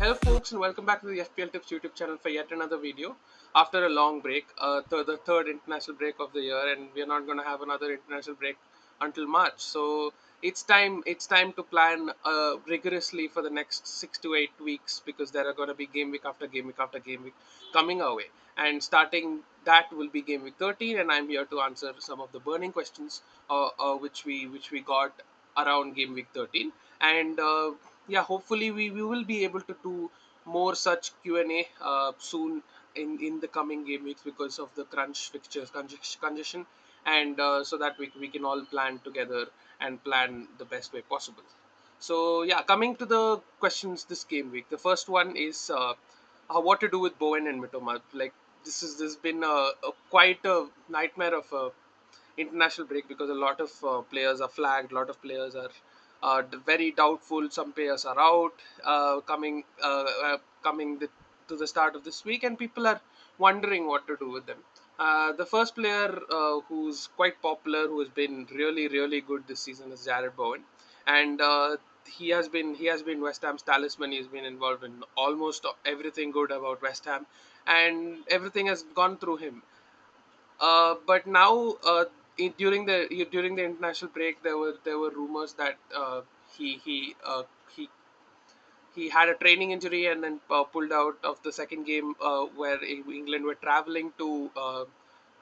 Hello folks and welcome back to the FPL Tips YouTube channel for yet another video. After a long break, the third international break of the year, and we are not going to have another international break until March. So it's time to plan rigorously for the next 6 to 8 weeks, because there are going to be game week after game week after game week coming our way. And starting that will be game week 13, and I'm here to answer some of the burning questions which we got around game week 13. And yeah, hopefully we will be able to do more such Q&A soon in the coming game weeks, because of the crunch fixtures congestion, and so that we can all plan together and plan the best way possible. So yeah, coming to the questions this game week, the first one is what to do with Bowen and Mitoma. Like, this has been quite a nightmare of a international break, because a lot of players are flagged, a lot of players are very doubtful. Some players are out coming to the start of this week, and people are wondering what to do with them. The first player who's quite popular, who has been really good this season, is Jared Bowen, and he has been West Ham's talisman. He's been involved in almost everything good about West Ham, and everything has gone through him. But now, during the international break, there were rumors that he he uh, he he had a training injury, and then pulled out of the second game, where England were traveling to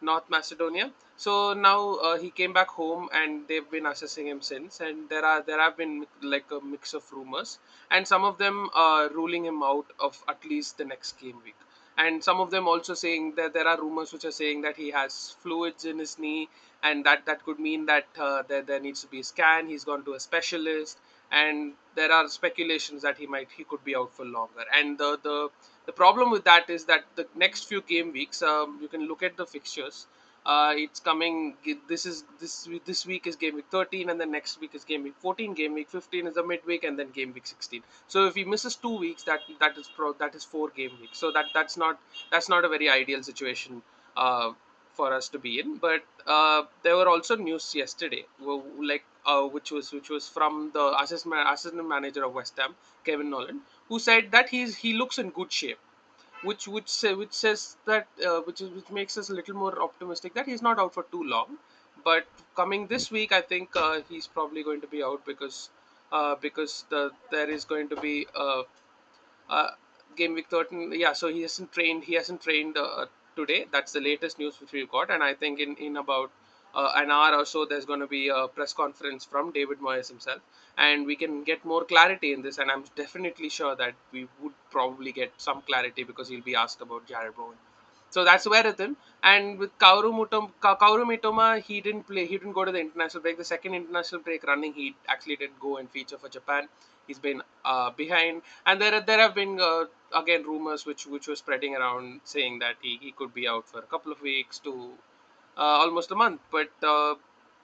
North Macedonia. So now he came back home, and they've been assessing him since. And there have been like a mix of rumors, and some of them ruling him out of at least the next game week. And some of them also saying that there are rumors which are saying that he has fluids in his knee, and that could mean that there needs to be a scan. He's gone to a specialist, and there are speculations that he could be out for longer. And the problem with that is that the next few game weeks, you can look at the fixtures. It's coming. This week is game week 13, and then next week is game week 14. Game week 15 is the midweek, and then game week 16. So if he misses 2 weeks, that is 4 game weeks. So that's not a very ideal situation for us to be in. But there were also news yesterday, which was from the assistant manager of West Ham, Kevin Nolan, who said that he looks in good shape, which says that which makes us a little more optimistic that he's not out for too long. But coming this week, I think he's probably going to be out, because there is going to be uh, game week 13. Yeah, so he hasn't trained today. That's the latest news which we've got. And I think in about an hour or so, there's going to be a press conference from David Moyes himself, and we can get more clarity in this. And I'm definitely sure that we would probably get some clarity, because he'll be asked about Jared Bowen. So that's where it is. And with Kaoru Mitoma, he didn't play. He didn't go to the international break. The second international break running, he actually didn't go and feature for Japan. He's been behind, and there have been again rumors which were spreading around, saying that he could be out for a couple of weeks to almost a month. But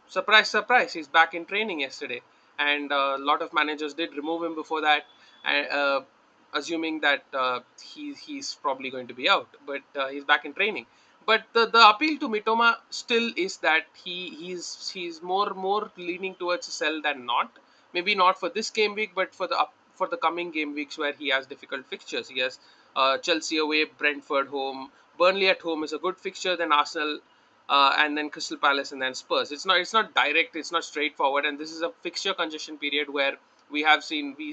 surprise, surprise, he's back in training yesterday, and a lot of managers did remove him before that, and, assuming that he's probably going to be out. But he's back in training. But the appeal to Mitoma still is that he's more leaning towards a sell than not. Maybe not for this game week, but for the coming game weeks, where he has difficult fixtures. He has Chelsea away, Brentford home, Burnley at home is a good fixture. Then Arsenal, and then Crystal Palace, and then Spurs. It's not direct. It's not straightforward. And this is a fixture congestion period where we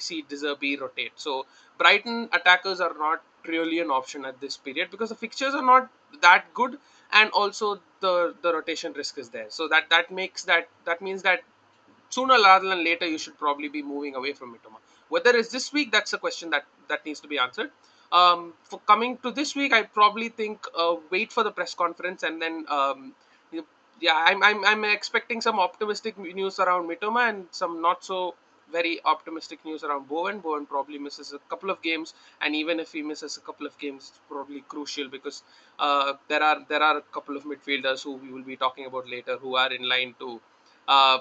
see De Zerbi rotate. So Brighton attackers are not really an option at this period, because the fixtures are not that good, and also the rotation risk is there. So that means that sooner rather than later, you should probably be moving away from Mitoma. Whether it's this week, that's a question that needs to be answered. For coming to this week, I probably think wait for the press conference, and then you know, yeah, I'm expecting some optimistic news around Mitoma, and some not so very optimistic news around Bowen. Bowen probably misses a couple of games, and even if he misses a couple of games, it's probably crucial, because there are a couple of midfielders who we will be talking about later, who are in line uh,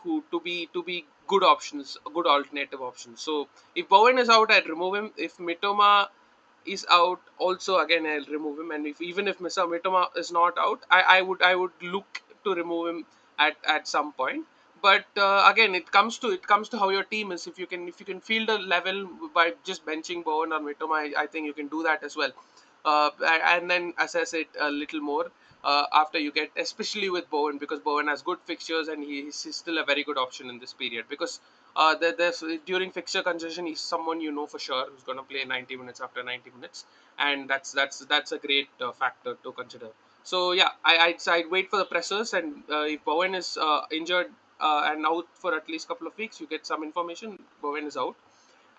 to be good options, good alternative options. So if Bowen is out, I'd remove him. If Mitoma is out, also again I'll remove him. And if even if Mr. Mitoma is not out, I would look to remove him at some point. But again, it comes to how your team is. If you can field a level by just benching Bowen or Mitoma, I think you can do that as well. And then assess it a little more after you get, especially with Bowen, because Bowen has good fixtures and he's still a very good option in this period, because there's during fixture congestion he's someone you know for sure who's going to play 90 minutes after 90 minutes, and that's a great factor to consider. So yeah, I'd wait for the pressers, and if Bowen is injured and out for at least a couple of weeks, you get some information. Bowen is out,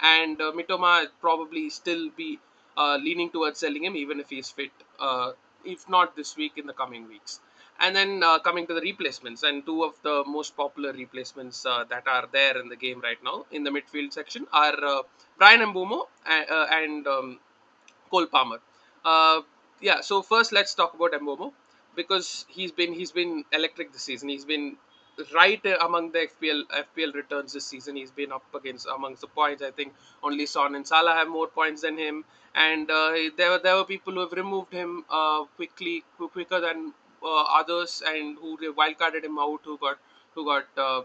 and Mitoma probably still be leaning towards selling him even if he's fit. If not this week, in the coming weeks. And then coming to the replacements, and two of the most popular replacements that are there in the game right now in the midfield section are Brian Mbumo and Cole Palmer. Uh, yeah. So first, let's talk about Mbomo, because he's been electric this season. He's been right among the FPL returns this season. He's been up against amongst the points. I think only Son and Salah have more points than him, and there were people who have removed him quicker than others, and who they wildcarded him out, who got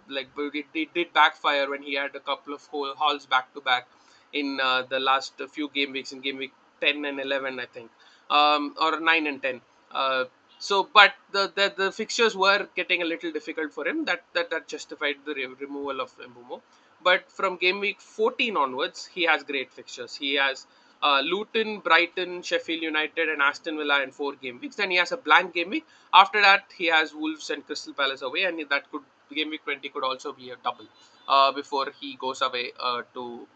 like, but it did backfire when he had a couple of hauls back to back in the last few game weeks, in game week 10 and 11, I think, or 9 and 10. But the fixtures were getting a little difficult for him. That justified the removal of Mbumo. But from game week 14 onwards, he has great fixtures. He has Luton, Brighton, Sheffield United, and Aston Villa in 4 game weeks. Then he has a blank game week. After that, he has Wolves and Crystal Palace away, and that could game week 20 could also be a double before he goes away to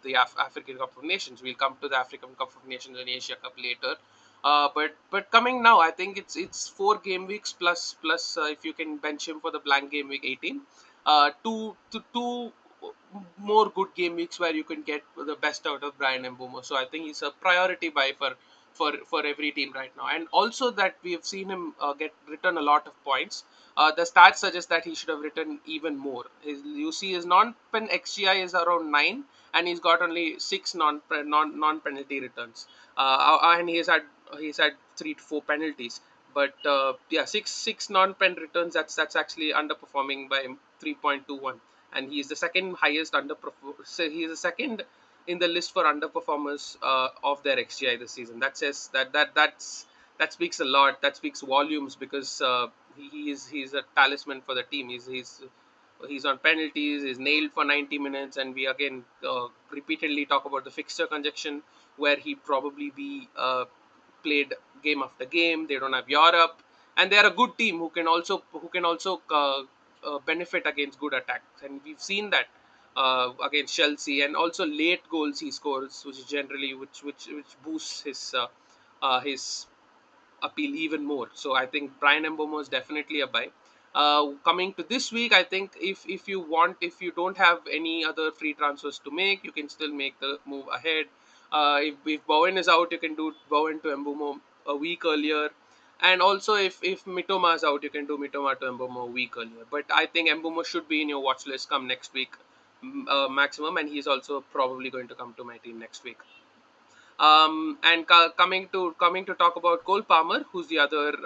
the African Cup of Nations. We'll come to the African Cup of Nations and Asia Cup later. But coming now, I think it's 4 game weeks plus if you can bench him for the blank game week 18, two more good game weeks where you can get the best out of Brian Mbumo. So I think he's a priority buy for every team right now. And also that we have seen him get return a lot of points. The stats suggest that he should have written even more. You see his non-pen XGI is around 9, and he's got only 6 non-penalty returns. And he's had 3 to 4 penalties. But yeah, six non-pen returns. That's actually underperforming by 3.21, and he's the second highest underperform. So he's the second in the list for underperformers of their XGI this season. That says that speaks a lot. That speaks volumes, because he's a talisman for the team. He's on penalties. He's nailed for 90 minutes, and we again repeatedly talk about the fixture conjunction, where he probably be played game after game. They don't have Europe, and they are a good team who can also benefit against good attacks, and we've seen that against Chelsea, and also late goals he scores, which is generally which boosts his appeal even more. So I think Brian Mbomo is definitely a buy. Coming to this week, I think if you don't have any other free transfers to make, you can still make the move ahead. If Bowen is out, you can do Bowen to Mbomo a week earlier. And also, if Mitoma is out, you can do Mitoma to Mbomo a week earlier. But I think Mbomo should be in your watch list come next week, maximum, and he's also probably going to come to my team next week. And coming to talk about Cole Palmer, who's the other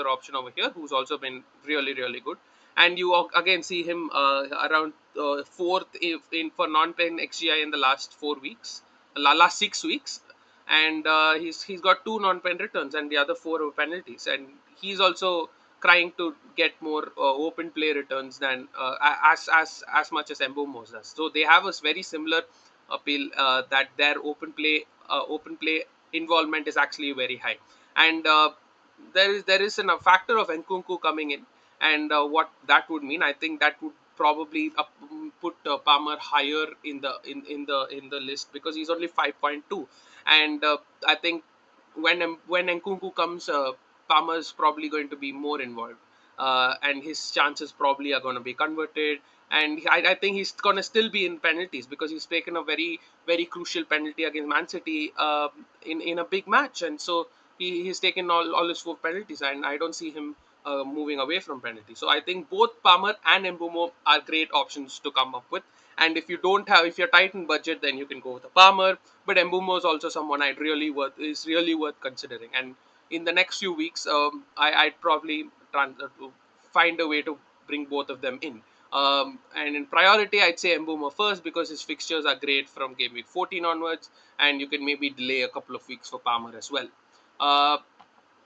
option over here, who's also been really really good, and you again see him around fourth in for non-pen XGI in the last 4 weeks, last 6 weeks, and he's got 2 non-pen returns, and the other 4 were penalties, and he's also trying to get more open play returns than as much as Mbomos does. So they have a very similar appeal, that their open play involvement is actually very high, and there is a factor of Nkunku coming in, and what that would mean, I think that would probably put Palmer higher in the list, because he's only 5.2, and I think when Nkunku comes, Palmer's probably going to be more involved, and his chances probably are going to be converted. And I think he's going to still be in penalties, because he's taken a very very crucial penalty against Man City in a big match, and so he's taken all his 4 penalties, and I don't see him moving away from penalties. So I think both Palmer and Mbumo are great options to come up with. And if you're tight in budget, then you can go with a Palmer. But Mbumo is also someone is really worth considering. And in the next few weeks, I'd probably find a way to bring both of them in. And in priority, I'd say Mbuma first because his fixtures are great from game week 14 onwards, and you can maybe delay a couple of weeks for Palmer as well. Uh,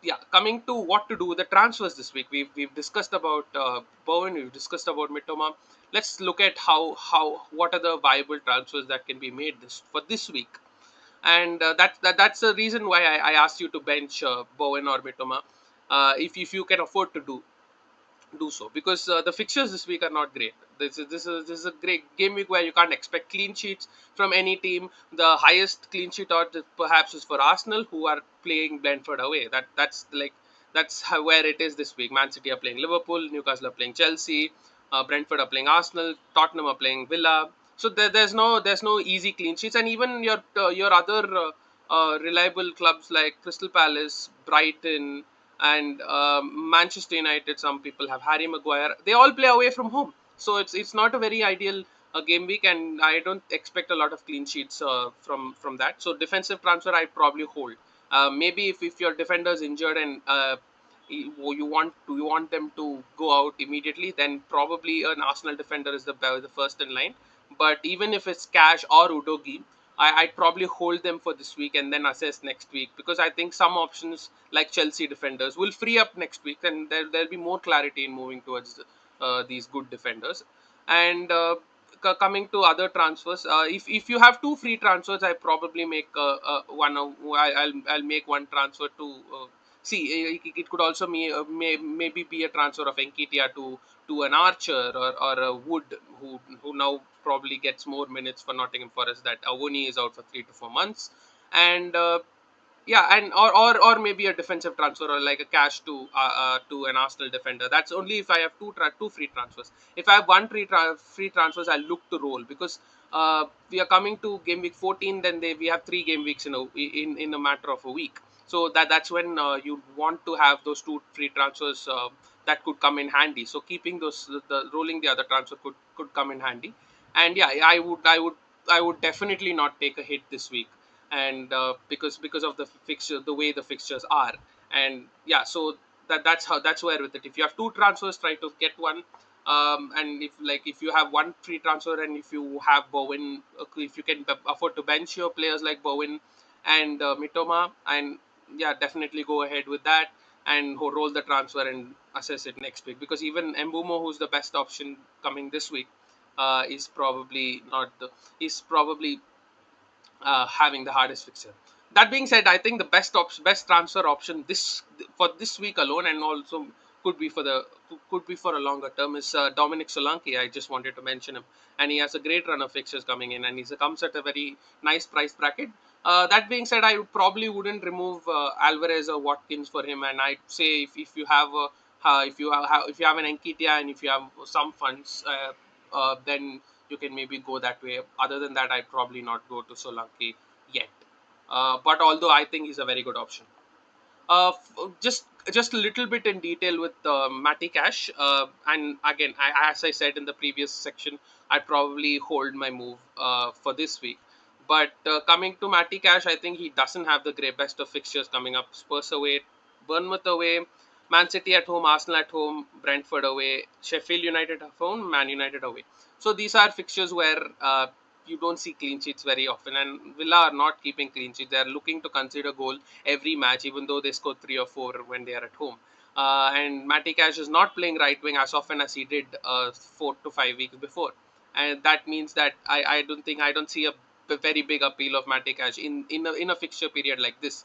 yeah, coming to what to do with the transfers this week, we've discussed about Bowen, we've discussed about Mitoma. Let's look at how what are the viable transfers that can be made this for this week, and that's the reason why I asked you to bench Bowen or Mitoma, if you can afford to do so, because the fixtures this week are not great. This is a great game week where you can't expect clean sheets from any team. The highest clean sheet odds perhaps is for Arsenal, who are playing Brentford away. That's where it is this week. Man City are playing Liverpool, Newcastle are playing Chelsea, Brentford are playing Arsenal, Tottenham are playing Villa. So there's no easy clean sheets, and even your other reliable clubs like Crystal Palace, Brighton, and Manchester United. Some people have Harry Maguire. They all play away from home, so it's not a very ideal game week, and I don't expect a lot of clean sheets from that. So defensive transfer I probably hold. Maybe if your defender is injured and you want them to go out immediately, then probably an Arsenal defender is the first in line. But even if it's Cash or Udogi, I'd probably hold them for this week and then assess next week, because I think some options like Chelsea defenders will free up next week, and there'll be more clarity in moving towards these good defenders. And coming to other transfers, if you have two free transfers, I probably make one. I'll make one transfer to. See, it could also maybe be a transfer of Enketia to an Archer or a Wood, who now probably gets more minutes for Nottingham Forest. That Awoni is out for 3 to 4 months, and yeah, and or maybe a defensive transfer, or like a Cash to an Arsenal defender. That's only if I have two free transfers. If I have one free transfers, I'll look to roll, because we are coming to game week 14. Then we have 3 game weeks in a matter of a week. So that's when you want to have those two free transfers that could come in handy. So keeping the rolling the other transfer could come in handy. And yeah, I would definitely not take a hit this week, and because of the fixture, the way the fixtures are. And yeah, so that's where with it, if you have two transfers, try to get one. And if you have one free transfer, and if you have Bowen, if you can afford to bench your players like Bowen and Mitoma, and yeah, definitely go ahead with that and roll the transfer and assess it next week, because even Mbumo, who's the best option coming this week, is probably not the is probably having the hardest fixture. That being said, I think the best transfer option this for this week alone, and also could be for the could be for a longer term, is Dominic Solanke. I just wanted to mention him, and he has a great run of fixtures coming in, and he comes at a very nice price bracket. That being said, I probably wouldn't remove Alvarez or Watkins for him, and I'd say if you have if you have an Enketia and if you have some funds, then you can maybe go that way. Other than that, I'd probably not go to Solanke yet. But although I think he's a very good option. Just a little bit in detail with Matty Cash, and again, as I said in the previous section, I'd probably hold my move for this week. But coming to Matty Cash, I think he doesn't have the great best of fixtures coming up. Spurs away, Bournemouth away, Man City at home, Arsenal at home, Brentford away, Sheffield United at home, Man United away. So these are fixtures where you don't see clean sheets very often, and Villa are not keeping clean sheets. They are looking to concede a goal every match, even though they score 3 or 4 when they are at home. And Matty Cash is not playing right wing as often as he did 4 to 5 weeks before, and that means that I don't see a very big appeal of Matty Cash in a fixture period like this.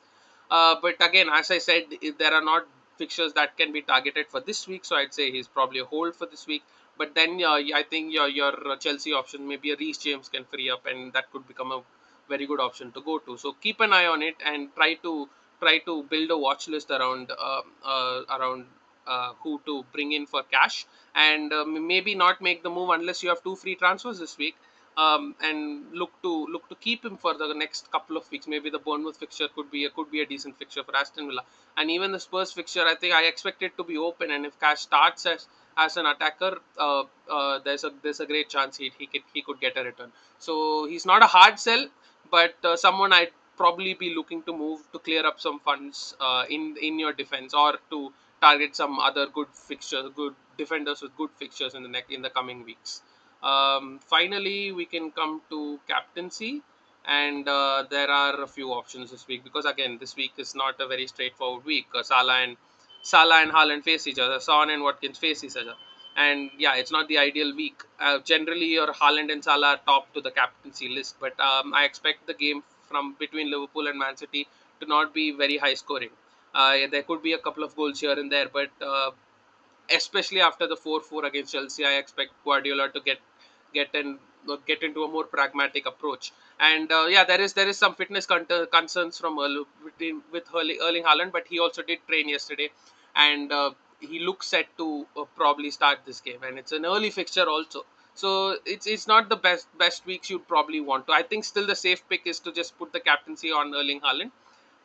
But again, as I said, there are not fixtures that can be targeted for this week, so I'd say he's probably a hold for this week. But then I think your Chelsea option, maybe a Reece James, can free up, and that could become a very good option to go to. So keep an eye on it and try to build a watch list around who to bring in for cash, and maybe not make the move unless you have two free transfers this week. And look to keep him for the next couple of weeks. Maybe the Bournemouth fixture could be a decent fixture for Aston Villa, and even the Spurs fixture. I think I expect it to be open, and if Cash starts as an attacker, there's a great chance he could get a return. So he's not a hard sell, but someone I'd probably be looking to move to clear up some funds in your defense, or to target some other good fixtures, good defenders with good fixtures in the coming weeks. Finally, we can come to captaincy, and there are a few options this week because again, this week is not a very straightforward week. Salah and Haaland face each other. Son and Watkins face each other. And yeah, it's not the ideal week. Generally, your Haaland and Salah are top to the captaincy list, but I expect the game from between Liverpool and Man City to not be very high scoring. Yeah, there could be a couple of goals here and there, but especially after the 4-4 against Chelsea, I expect Guardiola to get in get into a more pragmatic approach. And yeah, there is some fitness concerns from with Erling Haaland, but he also did train yesterday, and he looks set to probably start this game. And it's an early fixture also, so it's not the best weeks you'd probably want to. I think still the safe pick is to just put the captaincy on Erling Haaland,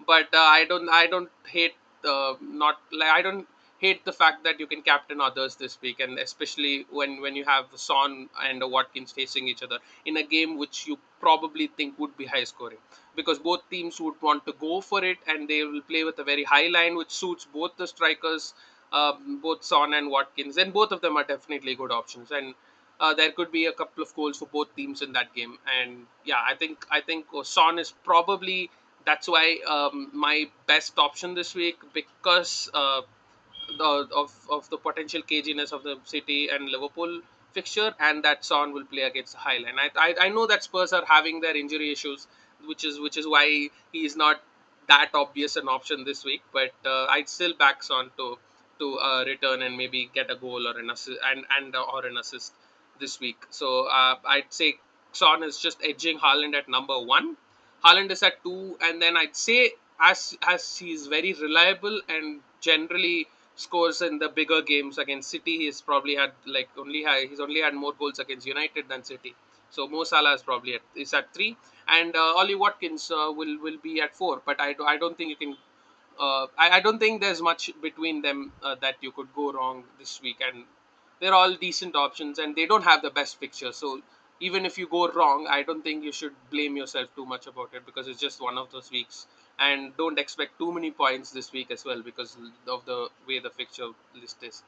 but I don't hate not like I don't hate the fact that you can captain others this week, and especially when you have Son and Watkins facing each other in a game which you probably think would be high scoring, because both teams would want to go for it and they will play with a very high line which suits both the strikers, both Son and Watkins, and both of them are definitely good options. And there could be a couple of goals for both teams in that game. And yeah, I think Son is probably, that's why my best option this week, because of the potential caginess of the City and Liverpool fixture, and that Son will play against Highland. I know that Spurs are having their injury issues, which is why he is not that obvious an option this week. But I'd still back Son to return and maybe get a goal or an assist or an assist this week. So I'd say Son is just edging Haaland at number one. Haaland is at two, and then I'd say as he's very reliable and generally scores in the bigger games against City, he's probably had like he's only had more goals against United than City. So Mo Salah is at three, and Ollie Watkins will be at four. But I don't think you can. I don't think there's much between them that you could go wrong this week, and they're all decent options, and they don't have the best fixture. So even if you go wrong, I don't think you should blame yourself too much about it, because it's just one of those weeks. And don't expect too many points this week as well, because of the way the fixture list is.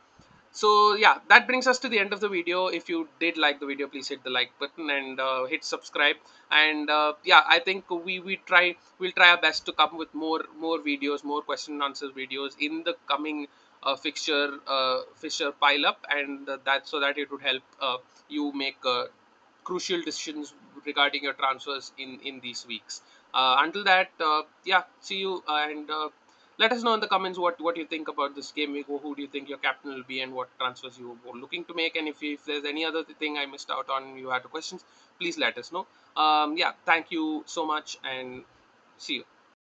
So yeah, that brings us to the end of the video. If you did like the video, please hit the like button and hit subscribe. And yeah, I think we'll try our best to come with more videos, more question and answers videos in the coming fixture pile up, and that so that it would help you make crucial decisions regarding your transfers in these weeks. Until that, yeah, see you, and let us know in the comments what you think about this game week. Who do you think your captain will be, and what transfers you were looking to make? And if there's any other thing I missed out on, you had questions, please let us know. Yeah, thank you so much, and see you.